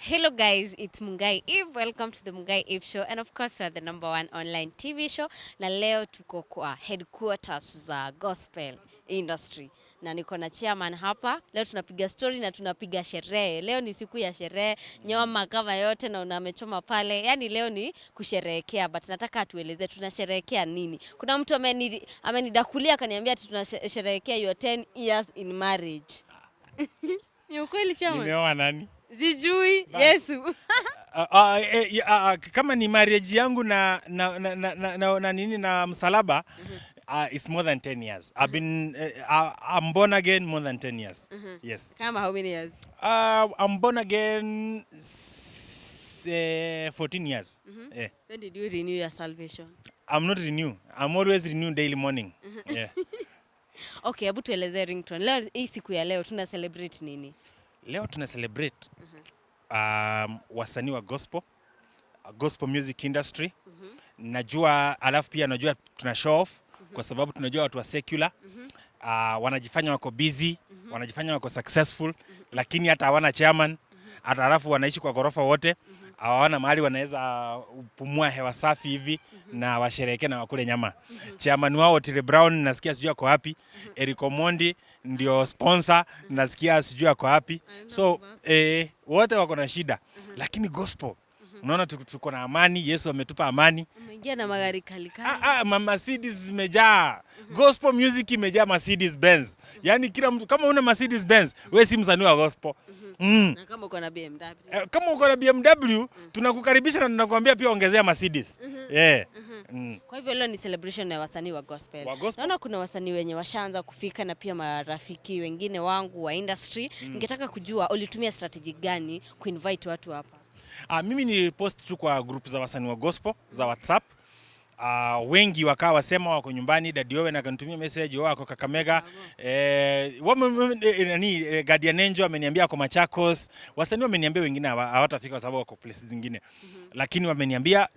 Hello guys, it's Mungai Eve. Welcome to the Mungai Eve show, and of course we are the #1 online TV show. Na leo tuko kwa headquarters za gospel industry. Na niko na chairman hapa. Leo tunapiga story na tunapiga sherehe. Leo ni siku ya sherehe, nyama kama yote na unamechoma pale. Yaani leo ni kusherehekea, but nataka atueleze tunasherehekea nini. Kuna mtu amenidakulia akaniambia ati tunasherehekea your 10 years in marriage. Ni ukweli chairman? Nimeoa nani? Zijui Yesu. Kama ni marriage yangu na nini na msalaba, it's more than 10 years. I'm born again more than 10 years. Yes. Kama how many years? I'm born again 14 years. When did you renew your salvation? I'm not renew. I'm always renew daily morning. Yeah. Okay, hebu tueleze Ringtone. Leo hii siku ya leo tuna celebrate nini? Leo tuna celebrate wasanii wa gospel music industry. Najua alafu pia najua tuna show off kwa sababu tunajua watu wa secular wanajifanya wako busy, wanajifanya wako successful, lakini hata hawana chairman, hata alafu wanaishi kwa gorofa wote, hawana mahali wanaweza pumua hewa safi hivi na washerehekee na wakule nyama. Chairman wao Tile Brown nasikia sijui ako wapi, Eric Omondi ndio sponsor nasikia sijui ako wapi. So wote wako na shida, lakini gospel unaona tuko na amani. Yesu ametupa amani. Umeingia na magari kali kali. Mercedes zimejaa. Gospel music imejaa Mercedes Benz. Yaani kila mtu kama una Mercedes Benz, wewe si msanii wa gospel. Na kama uko na BMW. Kama uko na BMW, tunakukaribisha na tunakuambia pia ongezea Mercedes. Yeah. Kwa hivyo leo ni celebration ya wasanii wa gospel. Naona kuna wasanii wenye washaanza kufika na pia marafiki wengine wangu wa industry. Ningetaka kujua ulitumia strategy gani kuinvite watu hapa? Mimi nilipost tu kwa group za wasanii wa gospel za WhatsApp. Wengi wakawa wasema wako nyumbani. Daddy Owen akanitumia message wako Kakamega. Guardian Angel ameniambia ako Machakos. Wasanii wameniambia wengine hawatafika kwa sababu wako places zingine. Lakini wameniambia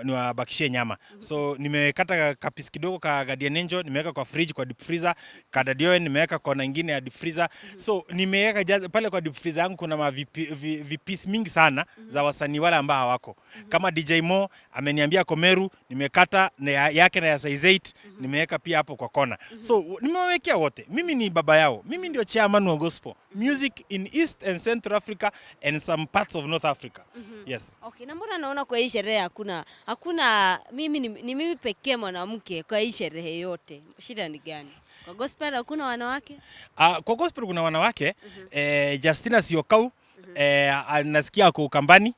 niwabakishie nyama. So nimekata kapisi kidogo ka Guardian Angel, nimeweka kwa fridge kwa deep freezer. Ka Daddy Owen nimeweka kona nyingine ya deep freezer. So nimeweka pale kwa deep freezer yangu kuna vipisi mingi sana za wasanii wale ambao hawako. Kama DJ Mo ameniambia Komeru, nimekata yake na ya size 8, nimeweka pia hapo kwa kona. So nimewekea wote. Mimi ni baba yao. Mimi ndio chairman wa gospel music in East and Central Africa and some parts of North Africa. Yes. Okay, na mbona naona kwa hii sherehe hakuna mimi ni mimi pekee mwanamke kwa hii sherehe yote. Shida ni gani? Kwa gospel hakuna wanawake? Kwa gospel kuna wanawake. Justina Siokau nasikia ako Ukambani,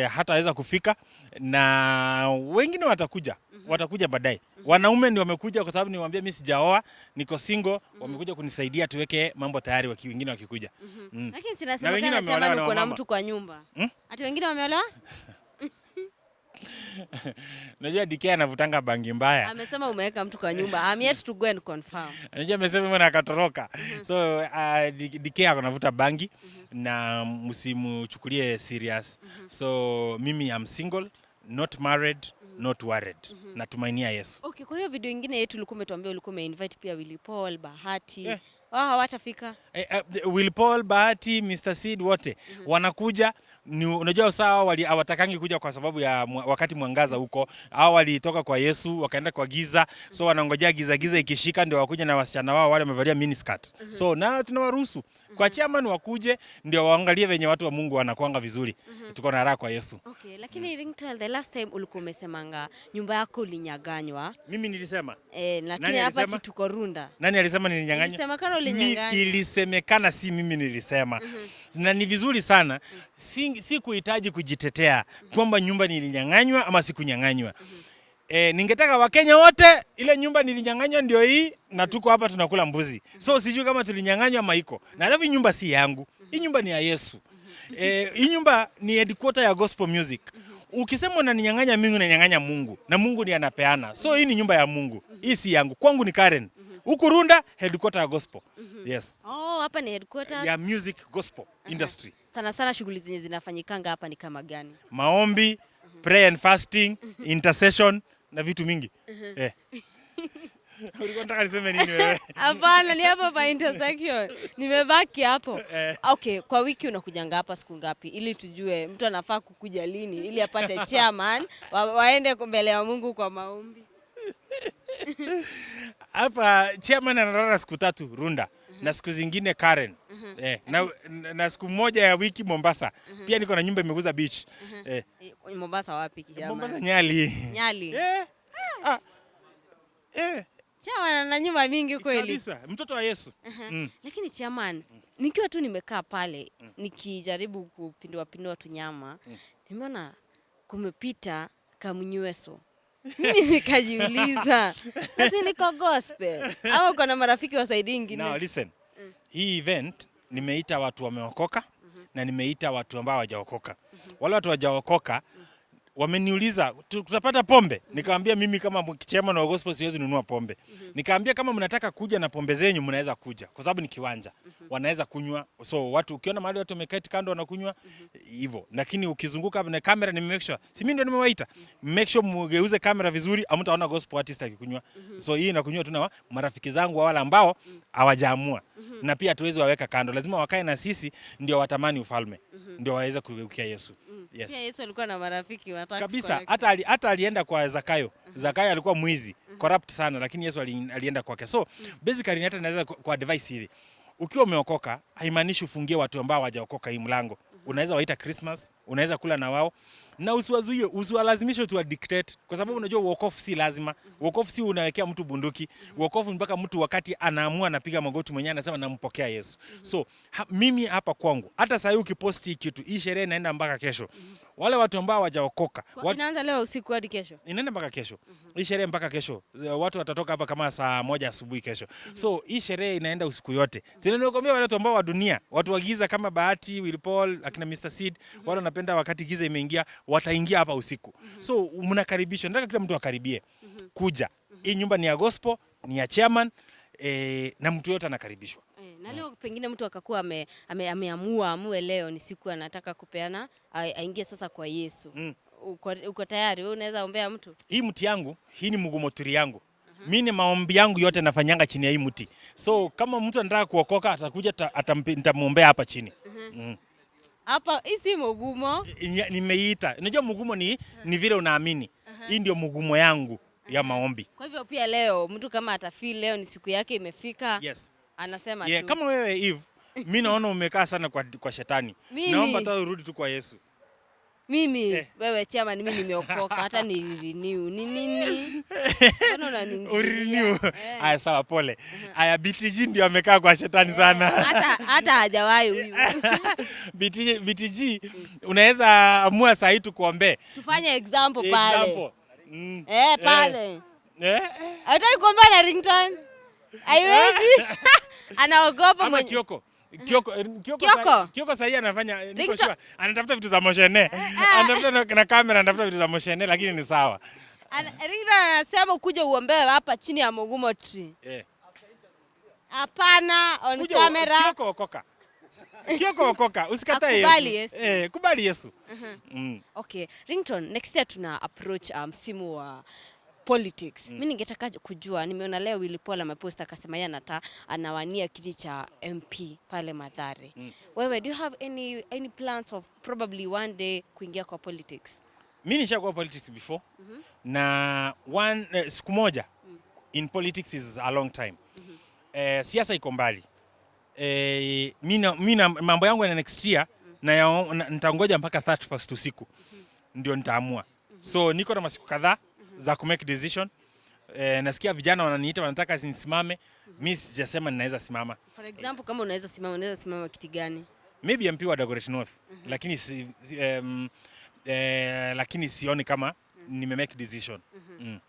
hataweza kufika, na wengine watakuja baadaye. Wanaume ndio wamekuja kwa sababu niwaambia mimi sijaoa, niko single, wamekuja kunisaidia tuweke mambo tayari wengine wakikuja. Lakini sinasemekana chama uko na mtu kwa nyumba. Ati wengine wameolewa? Najua DK anavutanga bangi mbaya. Amesema umeweka mtu kwa nyumba. I'm yet to go and confirm. Najua amesema mbona akatoroka. So DK anavuta bangi na msimuchukulie serious. So mimi am single, not married, not worried. Natumainia Yesu. Okay, kwa hiyo video nyingine yetu ulikuwa umetuambia ulikuwa umeinvite pia Willy Paul, Bahati. Wao hawatafika? Willy Paul, Bahati, Mr. Seed wote wanakuja. Unajua sawa hawatakangi kuja kwa sababu ya wakati mwangaza huko. Hao walitoka kwa Yesu wakaenda kwa giza. So wanangojea giza ikishika ndio wakuja na wasichana wao wale wamevalia mini skirt. So na tunawaruhusu kwa chairman wakuje ndio waangalie venye watu wa Mungu wanakuanga vizuri. Tuko na raha kwa Yesu. Okay, lakini Ringtone, the last time ulikuwa umesemanga nyumba yako ulinyaganywa. Mimi nilisema? Lakini hapa si tuko Runda. Nani alisema nilinyang'anywa? Ilisemekana ulinyang'anywa. Ilisemekana, si mimi nilisema. Na ni vizuri sana si kuhitaji kujitetea kwamba nyumba nilinyang'anywa ama sikunyang'anywa. Ningetaka Wakenya wote ile nyumba nilinyang'anywa ndio hii na tuko hapa tunakula mbuzi. So sijui kama tulinyang'anywa ama iko. Na alafu nyumba si yangu. Hii nyumba ni ya Yesu. Hii nyumba ni headquarter ya gospel music. Ukisema unaninyang'anya mimi unanyang'anya Mungu na Mungu ndiye anapeana. So hii ni nyumba ya Mungu. Hii si yangu. Kwangu ni Karen. Huku Runda headquarter ya gospel. Yes. Hapa ni headquarter ya music gospel industry. Sana shughuli zenye zinafanyikanga hapa ni kama gani? Maombi, prayer and fasting, intercession na vitu mingi. Ulikuwa unataka niseme nini wewe? Hapana, ni hapo pa intersection. Nimebaki hapo. Okay, kwa wiki unakujanga hapa siku ngapi ili tujue mtu anafaa kukuja lini ili apate chairman waende mbele ya Mungu kwa maombi. Hapa chairman analala siku 3 Runda na siku zingine Karen. Na siku moja ya wiki Mombasa. Pia niko na nyumba imeguza beach. Mombasa wapi kijana? Mombasa Nyali. Nyali. Chairman ana nyumba mingi kweli. Kabisa, mtoto wa Yesu. Lakini chairman, nikiwa tu nimekaa pale nikijaribu kupindua tunyama, nimeona kumepita kamnyweso. Mimi nikajiuliza, sasa niko gospel au uko na marafiki wa side nyingine? Now listen. Hii event nimeita watu wameokoka na nimeita watu ambao hawajaokoka. Wale watu hawajaokoka wameniuliza tutapata pombe? Nikamwambia mimi kama chairman wa gospel siwezi nunua pombe. Nikamwambia kama mnataka kuja na pombe zenyu mnaweza kuja kwa sababu ni kiwanja. Wanaweza kunywa. So watu ukiona mahali watu wameketi kando wanakunywa hivyo. Lakini ukizunguka na kamera ni make sure. Si mimi ndio nimewaita. Make sure mgeuze kamera vizuri hamtaona gospel artist akikunywa. So hii inakunywa tu na marafiki zangu wale ambao hawajaamua. Na pia tuwezi waweka kando. Lazima wakae na sisi ndio watamani ufalme. Ndio waweze kugeukia Yesu. Yes. Pia Yesu alikuwa na marafiki wa tax kabisa. Hata alienda kwa Zakayo. Zakayo alikuwa mwizi, corrupt sana, lakini Yesu alienda kwake. So basically hata naweza kwa advice hivi. Ukiwa umeokoka haimaanishi ufungie watu ambao hawajaokoka hii mlango. Unaweza waita Christmas, unaweza kula na wao. Na usiwazuie, usiwalazimishe tu dictate kwa sababu unajua wokovu si lazima. Wokovu si unawekea mtu bunduki. Wokovu mpaka mtu wakati anaamua anapiga magoti mwenyewe anasema nampokea Yesu. So mimi hapa kwangu hata sasa ukiposti kitu hii sherehe inaenda mpaka kesho. Wale watu ambao hawajaokoka inaanza leo usiku hadi kesho. Inaenda mpaka kesho. Hii sherehe mpaka kesho. Watu watatoka hapa kama saa 1 asubuhi kesho. So hii sherehe inaenda usiku yote. Sinakwambia wale watu ambao wa dunia, watu wa giza kama Bahati, Willy Paul, akina Mr. Seed, wale wanapenda wakati giza imeingia, wataingia hapa usiku. So mnakaribishwa. Nataka kila mtu akaribie. Kuja. Hii nyumba ni ya gospel, ni ya chairman, na mtu yote anakaribishwa. Na leo pengine mtu akakuwa ameamua amue leo ni siku anataka kupeana aingie sasa kwa Yesu. Uko tayari? Wewe unaweza ombea mtu? Hii mti yangu, hii ni mgumoturi yangu. Mimi ni maombi yangu yote nafanyanga chini ya hii mti. So kama mtu anataka kuokoka atakuja nitamuombea hapa chini. Hapa hii si mgumo. Nimeita. Unajua mgumo ni vile unaamini. Hii ndio mgumo yangu ya maombi. Kwa hivyo pia leo mtu kama atafeel leo ni siku yake imefika. Yes. Anasema tu. Kama wewe Eve, mimi naona umekaa sana kwa shetani. Naomba hata urudi tu kwa Yesu. Mimi wewe chama mimi nimeokoka hata ni renew. Ni nini? Mbona unaniingilia? Aya sawa pole. Aya BTG ndio amekaa kwa shetani sana. Hata hajawahi huyu. BTG unaweza amua saa hii tukuombe. Tufanye example pale. Pale. Hataki kuomba na Ringtone. Haiwezi. Anaogopa mwenye. Kioko sasa anafanya niko sure anatafuta vitu za moshene. Anatafuta na kamera anatafuta vitu za moshene lakini ni sawa. Ringtone anasema ukuje uombewe hapa chini ya Mugumo tree. Hapana on camera. Kioko okoka. Usikatae Yesu. Kubali Yesu. Okay, Ringtone next year tuna approach msimu wa politics. Mimi ningetaka kujua, nimeona leo Willy Paul ameposta akasema yeye anawania kiti cha MP pale Mathare. Wewe do you have any plans of probably one day kuingia kwa politics? Mimi nishakuwa politics before. Na siku moja in politics is a long time. Siasa iko mbali. Mimi mambo yangu ya next year na nitangoja mpaka 31st usiku. Ndio nitaamua. So niko na masiku kadhaa za ku make decision. Nasikia vijana wananiita wanataka nisimame. Mimi sijasema ninaweza simama. For example kama unaweza simama kiti gani? Maybe MP wa Dagoretti North. Lakini sioni kama nime make decision.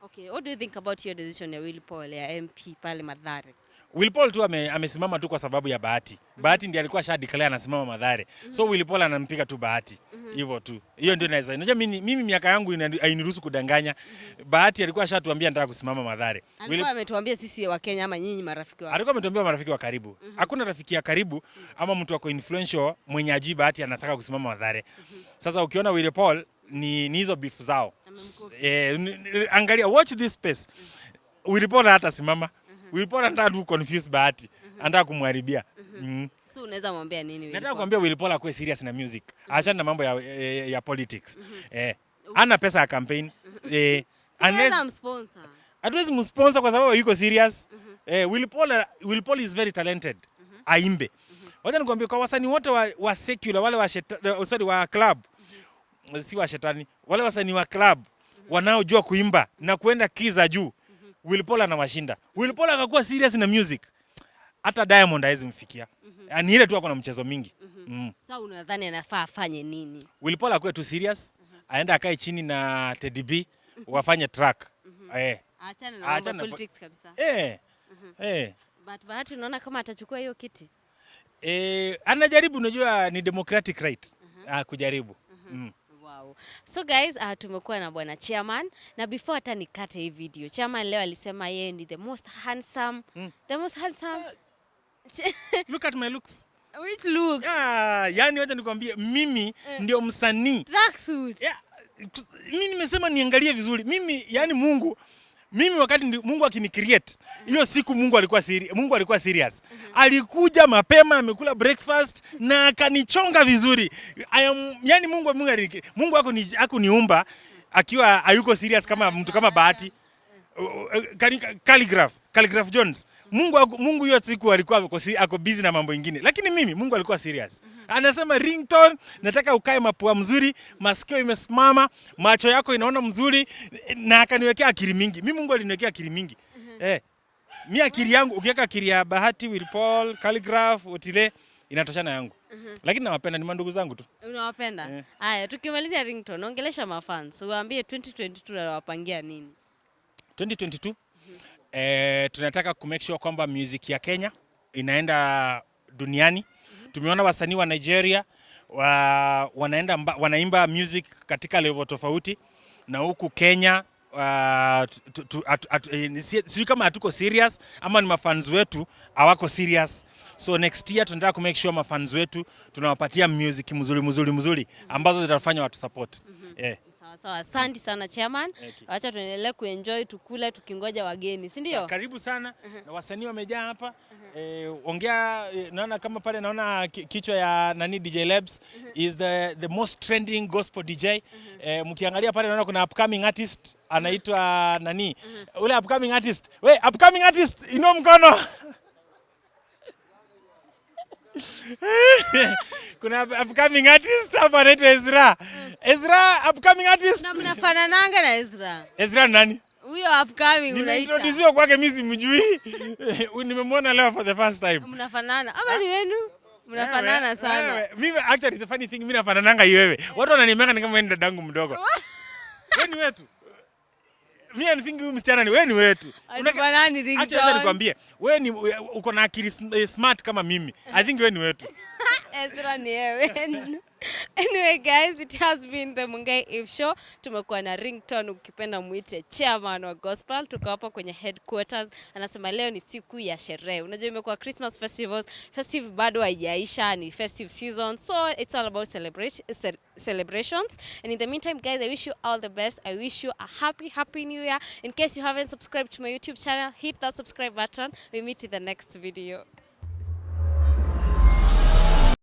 Okay, what do you think about your decision ya Willy Paul ya MP pale Mathare? Willy Paul tu amesimama tu kwa sababu ya Bahati. Bahati ndiye alikuwa declare anasimama Mathare. So Willy Paul anampiga tu Bahati. Hivyo tu. Hiyo ndio naweza. Unajua mimi miaka yangu hainiruhusu kudanganya. Bahati alikuwa tuambia nataka kusimama Mathare. Alikuwa ametuambia sisi wa Kenya ama nyinyi marafiki wake. Alikuwa ametuambia marafiki wa karibu. Hakuna rafiki ya karibu ama mtu wako influential mwenye ajui Bahati anataka kusimama Mathare. Sasa ukiona Willy Paul ni hizo beef zao. Angalia watch this space. Willy Paul hata simama. Willy Paul anataka tu confuse Bahati. Anataka kumharibia. So unaweza mwambia nini Willy Nataka Paul? kuambia Willy Paul akuwe serious na music. Achana na mambo ya politics. Ana pesa ya campaign. Unaweza msponsor. Hatuwezi msponsor kwa sababu yuko serious. Willy Paul is very talented. Aimbe. Wacha nikwambie kwa wasanii wote wa secular wale wa club. Si wa shetani. Wale wasanii wa club wanaojua kuimba na kuenda kiza juu. Willy Paul anawashinda. Willy Paul akakuwa serious na music. Hata Diamond hawezi mfikia. Ni ile tu ako na mchezo mingi. Sasa unadhani anafaa afanye nini? Willy Paul akuwe tu serious. Aenda akae chini na Teddy B wafanye track. Achana na mambo politics kabisa. But Bahati unaona kama atachukua hiyo kiti? Anajaribu, unajua ni democratic right. Kujaribu. Wow. So guys, tumekuwa na bwana Chairman na before hata nikate hii video. Chairman leo alisema yeye ni the most handsome. Look at my looks. Which looks? Yani wacha nikwambie mimi ndio msanii. Tracksuit. Mimi nimesema niangalie vizuri. Mimi wakati Mungu akinicreate, hiyo siku Mungu alikuwa serious. Alikuja mapema, amekula breakfast na akanichonga vizuri. Yani Mungu hakuniumba akiwa hayuko serious kama mtu kama Bahati. Calligraph Jones. Mungu hiyo siku alikuwa ako busy na mambo mengine. Lakini mimi Mungu alikuwa serious. Anasema Ringtone, nataka ukae mapua mzuri, masikio imesimama, macho yako inaona mzuri na akaniwekea akili mingi. Mimi Mungu aliniwekea akili mingi. Mimi akili yangu ukiweka akili ya Bahati, Willy Paul, Calligraph, Otile inatoshana yangu. Lakini nawapenda, ni mandugu zangu tu. Unawapenda? Haya, tukimalizia Ringtone, ongelesha mafans. Uwaambie 2022 unawapangia nini? 2022 tunataka kumake sure kwamba music ya Kenya inaenda duniani. Tumeona wasanii wa Nigeria wanaimba music katika level tofauti, na huku Kenya sio kama hatuko serious ama ni mafans wetu hawako serious. So next year tunataka kumake sure mafans wetu tunawapatia music mzuri ambazo zitafanya watu support. Sawa, asante sana Chairman. Acha tuendelee kuenjoy, tukule tukingoja wageni, si ndio? Karibu sana. Na wasanii wamejaa hapa. Ongea, naona kama pale naona kichwa ya nani DJ Labs is the most trending gospel DJ. Mkiangalia pale naona kuna upcoming artist anaitwa nani? Ule upcoming artist. Upcoming artist inua mkono. Kuna upcoming artist hapa anaitwa Ezra, upcoming artist. Na mnafanananga na Ezra. Ezra nani? Huyo upcoming unaita. Nimeintroduce kwake mimi simjui. Nimemwona leo for the first time. Mnafanana. Ama ni wenu? Mnafanana sana. Mimi actually the funny thing, mimi nafanananga wewe. Watu wananiambia ni kama wewe ni dadangu mdogo. Wewe ni wetu. Mimi anafikiri huyu msichana ni wewe ni wetu. Unafanani Ringtone? Acha nikwambie, wewe ni uko na akili smart kama mimi. I think wewe ni wetu. Ezra ni wewe. Anyway guys, it has been the Mungai Eve Show. Tumekuwa na Ringtone, ukipenda muite Chairman wa Gospel. Tuko hapa kwenye headquarters. Anasema leo ni siku ya sherehe. Unajua imekuwa Christmas festivals. Festive bado haijaisha, ni festive season. So it's all about celebrations. And in the meantime guys, I wish you all the best. I wish you a happy new year. In case you haven't subscribed to my YouTube channel, hit that subscribe button. We meet in the next video.